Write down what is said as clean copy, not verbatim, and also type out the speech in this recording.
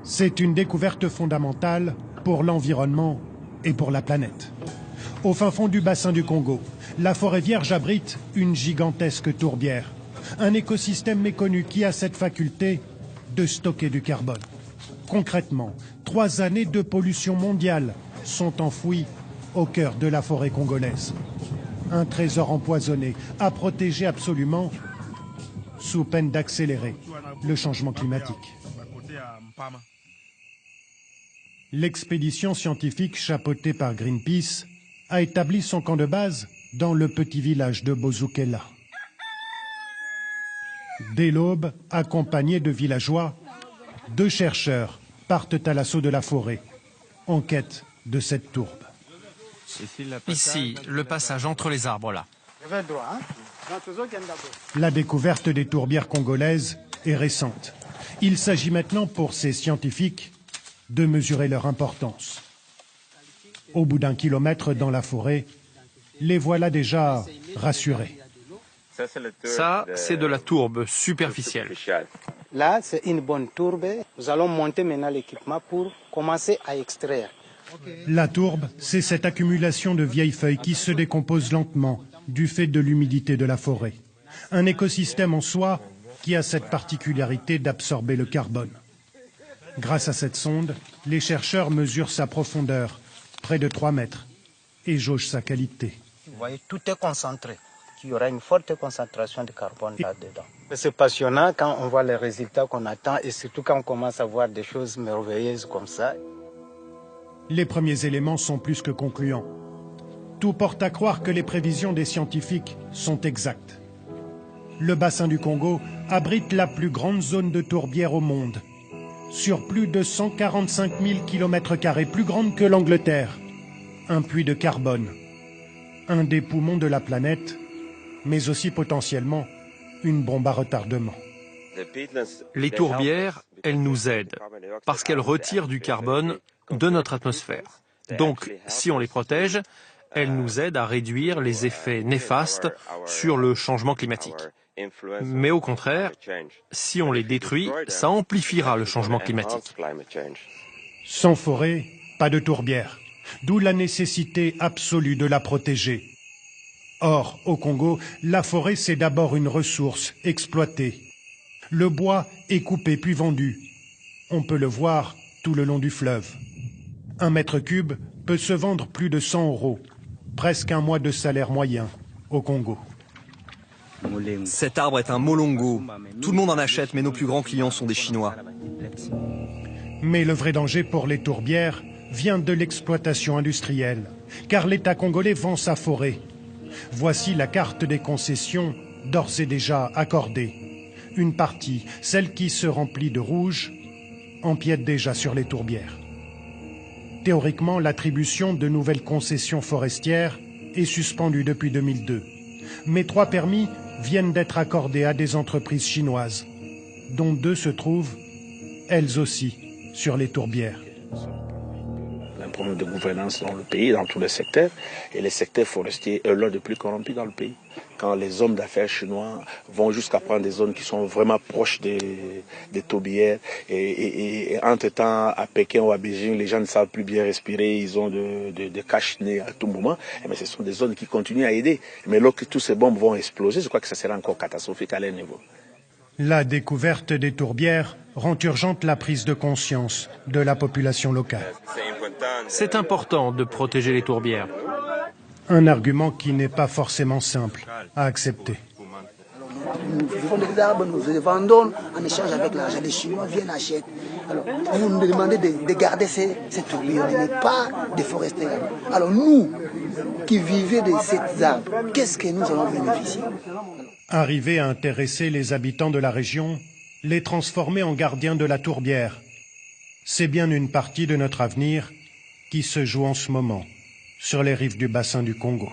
C'est une découverte fondamentale pour l'environnement et pour la planète. Au fin fond du bassin du Congo, la forêt vierge abrite une gigantesque tourbière, un écosystème méconnu qui a cette faculté de stocker du carbone. Concrètement, 3 années de pollution mondiale sont enfouies au cœur de la forêt congolaise. Un trésor empoisonné à protéger absolument sous peine d'accélérer le changement climatique. L'expédition scientifique chapeautée par Greenpeace a établi son camp de base dans le petit village de Bozukela. Dès l'aube, accompagnés de villageois, 2 chercheurs partent à l'assaut de la forêt, en quête de cette tourbe. Ici, le passage entre les arbres là. La découverte des tourbières congolaises est récente. Il s'agit maintenant pour ces scientifiques de mesurer leur importance. Au bout d'1 kilomètre dans la forêt, les voilà déjà rassurés. Ça, c'est de la tourbe superficielle. Là, c'est une bonne tourbe. Nous allons monter maintenant l'équipement pour commencer à extraire. La tourbe, c'est cette accumulation de vieilles feuilles qui se décomposent lentement du fait de l'humidité de la forêt. Un écosystème en soi qui a cette particularité d'absorber le carbone. Grâce à cette sonde, les chercheurs mesurent sa profondeur, près de 3 mètres, et jaugent sa qualité. Vous voyez, tout est concentré. Il y aura une forte concentration de carbone là-dedans. C'est passionnant quand on voit les résultats qu'on attend et surtout quand on commence à voir des choses merveilleuses comme ça. Les premiers éléments sont plus que concluants. Tout porte à croire que les prévisions des scientifiques sont exactes. Le bassin du Congo abrite la plus grande zone de tourbière au monde, sur plus de 145 000 km², plus grande que l'Angleterre. Un puits de carbone, un des poumons de la planète, mais aussi potentiellement une bombe à retardement. Les tourbières, elles nous aident, parce qu'elles retirent du carbone de notre atmosphère. Donc, si on les protège, elles nous aident à réduire les effets néfastes sur le changement climatique. Mais au contraire, si on les détruit, ça amplifiera le changement climatique. Sans forêt, pas de tourbière, d'où la nécessité absolue de la protéger. Or, au Congo, la forêt, c'est d'abord une ressource exploitée. Le bois est coupé puis vendu. On peut le voir tout le long du fleuve. 1 mètre cube peut se vendre plus de 100 €, presque un mois de salaire moyen au Congo. Cet arbre est un molongo. Tout le monde en achète, mais nos plus grands clients sont des Chinois. Mais le vrai danger pour les tourbières vient de l'exploitation industrielle, car l'État congolais vend sa forêt. Voici la carte des concessions d'ores et déjà accordées. Une partie, celle qui se remplit de rouge, empiète déjà sur les tourbières. Théoriquement, l'attribution de nouvelles concessions forestières est suspendue depuis 2002. Mais 3 permis viennent d'être accordés à des entreprises chinoises, dont 2 se trouvent, elles aussi, sur les tourbières. Un problème de gouvernance dans le pays, dans tous les secteurs, et les secteurs forestiers est l'un des plus corrompus dans le pays. Quand les hommes d'affaires chinois vont jusqu'à prendre des zones qui sont vraiment proches des tourbières, et entre-temps, à Pékin ou à Beijing, les gens ne savent plus bien respirer, ils ont de cache-nez à tout moment, mais ce sont des zones qui continuent à aider. Mais lorsque tous ces bombes vont exploser, je crois que ça sera encore catastrophique à leur niveau. La découverte des tourbières rend urgente la prise de conscience de la population locale. C'est important de protéger les tourbières. Un argument qui n'est pas forcément simple à accepter. Nous vivons des arbres, nous les vendons en échange avec l'argent. Les Chinois viennent acheter. Alors, vous nous demandez de garder ces tourbières, mais pas déforester. Alors nous, qui vivons de ces arbres, qu'est-ce que nous allons bénéficier? Arriver à intéresser les habitants de la région, les transformer en gardiens de la tourbière, c'est bien une partie de notre avenir qui se joue en ce moment sur les rives du bassin du Congo.